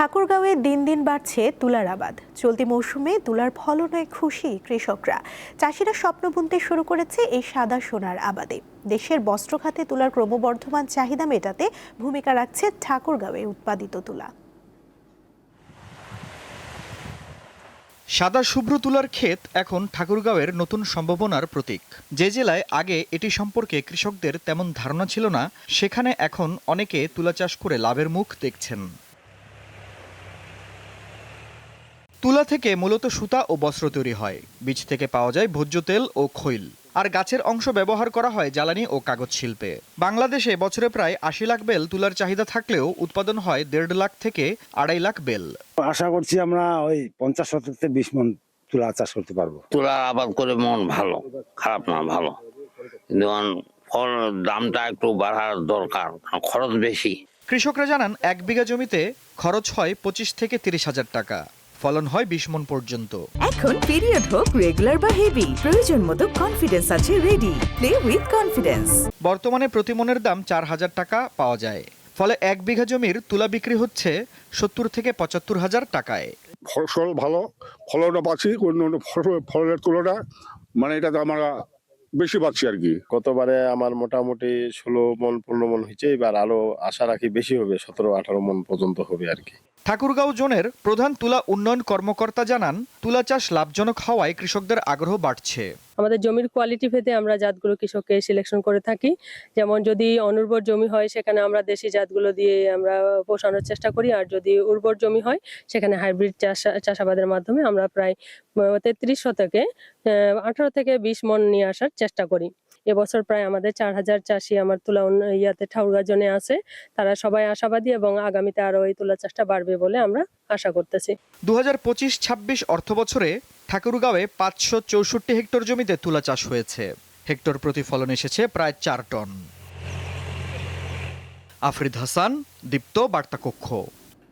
ঠাকুরগাঁওয়ে দিন দিন বাড়ছে তুলার আবাদ। চলতি মৌসুমে তুলার ফলনে খুশি কৃষকরা। চাষিরা স্বপ্ন বুনতে শুরু করেছে এই সাদা সোনার আবাদে। দেশের বস্ত্র খাতে তুলার ক্রমবর্ধমান চাহিদা মেটাতে ভূমিকা রাখছে ঠাকুরগাঁওয়ে উৎপাদিত তুলা। সাদা শুভ্র তুলার ক্ষেত এখন ঠাকুরগাঁওয়ের নতুন সম্ভাবনার প্রতীক। যে জেলায় আগে এটি সম্পর্কে কৃষকদের তেমন ধারণা ছিল না, সেখানে এখন অনেকে তুলা চাষ করে লাভের মুখ দেখছেন। তুলা থেকে মূলত সুতা ও বস্ত্র তৈরি হয়। বীজ থেকে পাওয়া যায় ভোজ্য তেল ও খৈল, আর গাছের অংশ ব্যবহার করা হয় জ্বালানি ও কাগজ শিল্পে। বাংলাদেশে বছরে প্রায় ৮০ লাখ বেল তুলার চাহিদা থাকলেও উৎপাদন হয় ১.৫ লাখ থেকে ২.৫ লাখ বেল। আশা করছি আমরা ওই ৫০ থেকে ২০ মণ তুলা চাষ করতে পারবো। তুলা আবাদ করে মন ভালো, খারাপ না, ভালো, কিন্তু ফল দামটা একটু বাড়ার দরকার, খরচ বেশি। কৃষকরা জানান ১ বিঘা জমিতে খরচ হয় ২৫ থেকে ৩০ হাজার টাকা, ফলন হয় ২০ মণ পর্যন্ত। এখন পিরিয়ড হোক রেগুলার বা হেভি, প্রয়োজন মতো কনফিডেন্স আছে রেডি। Play with confidence. বর্তমানে প্রতি মণের দাম ৪ হাজার টাকা পাওয়া যায়। ফলে ১ বিঘা জমির তুলা বিক্রি হচ্ছে ৭০ থেকে ৭৫ হাজার টাকায়। ফসল ভালো, ফলনও পাচ্ছি, অন্য ফলের তুলনা মানে এটা তো আমরা বেশি পাচ্ছি আর কি। গতবারে আমার মোটামুটি ১৬ মণ ১৫ মণ হয়েছে, এবার আরো আশা রাখি বেশি হবে, ১৭-১৮ মণ পর্যন্ত হবে আর কি। ঠাকুরগাঁও জোনের প্রধান তুলা উন্নয়ন কর্মকর্তা জানান, তুলা চাষ লাভজনক হওয়ায় কৃষকদের আগ্রহ বাড়ছে। আমাদের জমির কোয়ালিটি ভেদে আমরা জাতগুলো কৃষককে সিলেকশন করে থাকি। যেমন যদি অনুর্বর জমি হয় সেখানে আমরা দেশি জাতগুলো দিয়ে আমরা পোষানোর চেষ্টা করি, আর যদি উর্বর জমি হয় সেখানে হাইব্রিড চাষাবাদের মাধ্যমে আমরা প্রায় ৩৩ শতকে ১৮ থেকে ২০ মণ নিয়ে আসার চেষ্টা করি। এবছর প্রায় আমাদের ৪,০০০ চাষি আমার তুলা ঠাকুরগাঁও জোনে আছে। তারা সবাই আশাবাদী এবং আগামীতে আরো এই তুলা চাষটা বাড়বে বলে আমরা আশা করতেছি। ২০২৫-২৬ অর্থ বছরে ঠাকুরগাঁওয়ে ৫৬৪ হেক্টর জমিতে তুলা চাষ হয়েছে। হেক্টর প্রতি ফলন এসেছে প্রায় ৪ টন। আফরিদ হাসান, দীপ্ত বার্তা কক্ষ।